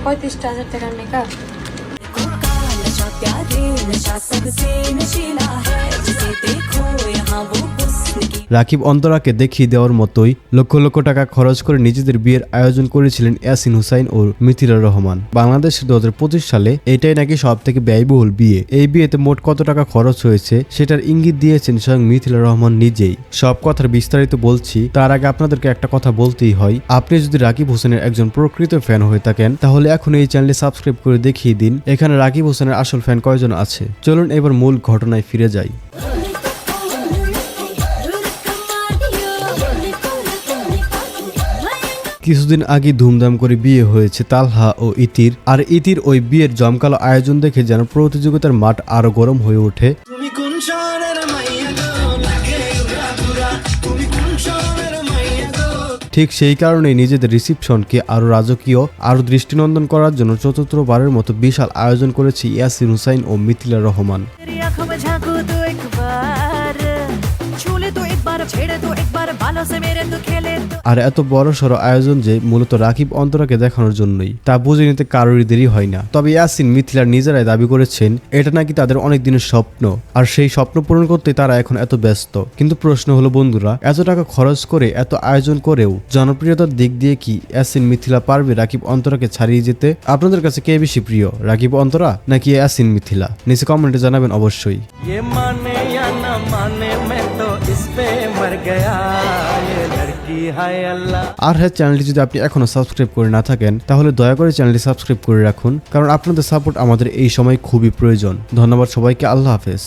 35,000 টাকার মেকআপ। রাকিব অন্তরাকে দেখিয়ে দেওয়ার মতোই লক্ষ লক্ষ টাকা খরচ করে নিজেদের বিয়ের আয়োজন করেছিলেন ইয়াসিন হুসাইন ও মিথিলা রহমান। বাংলাদেশে 2025 সালে এটাই নাকি সব থেকে ব্যয়বহুল বিয়ে। এই বিয়েতে মোট কত টাকা খরচ হয়েছে সেটার ইঙ্গিত দিয়েছেন স্বয়ং মিথিলা রহমান নিজেই। সব কথার বিস্তারিত বলছি, তার আগে আপনাদেরকে একটা কথা বলতেই হয়, আপনি যদি রাকিব হোসেনের একজন প্রকৃত ফ্যান হয়ে থাকেন তাহলে এখন এই চ্যানেলে সাবস্ক্রাইব করে দেখিয়ে দিন এখানে রাকিব হোসেনের আসল ফ্যান কয়জন আছে। চলুন এবার মূল ঘটনায় ফিরে যাই। কিছুদিন আগে ধুমধাম করে বিয়ে হয়েছে তালহা ও ইতির। আর ইতির ওই বিয়ের জমকালো আয়োজন দেখে যেন প্রতিযোগিতার মাঠ আরো গরম হয়ে ওঠে। ঠিক সেই কারণেই নিজেদের রিসিপশনকে আরো রাজকীয়, আরো দৃষ্টিনন্দন করার জন্য চতুর্থবারের মতো বিশাল আয়োজন করেছে ইয়াসিন হুসাইন ও মিথিলা রহমান। আর এত বড় সড়ো আয়োজন যে মূলত রাকিব অন্তরাকে দেখানোর জন্যই, তা বুঝে নিতে কারোরই দেরি হয় না। তবে ইয়াসিন মিথিলার নিজেরাই দাবি করেছেন এটা নাকি তাদের অনেক দিনের স্বপ্ন, আর সেই স্বপ্ন পূরণ করতে তারা এখন এত ব্যস্ত। কিন্তু প্রশ্ন হলো বন্ধুরা, এত টাকা খরচ করে এত আয়োজন করেও জনপ্রিয়তার দিক দিয়ে কি ইয়াসিন মিথিলা পারবে রাকিব অন্তরাকে ছাড়িয়ে যেতে? আপনাদের কাছে কে বেশি প্রিয়, রাকিব অন্তরা নাকি ইয়াসিন মিথিলা? নিচে কমেন্টে জানাবেন অবশ্যই। আর হ্যাঁ, চ্যানেলটি যদি আপনি এখনো সাবস্ক্রাইব করে না থাকেন তাহলে দয়া করে চ্যানেলটি সাবস্ক্রাইব করে রাখুন, কারণ আপনাদের সাপোর্ট আমাদের এই সময় খুবই প্রয়োজন। ধন্যবাদ সবাইকে, আল্লাহ হাফেজ।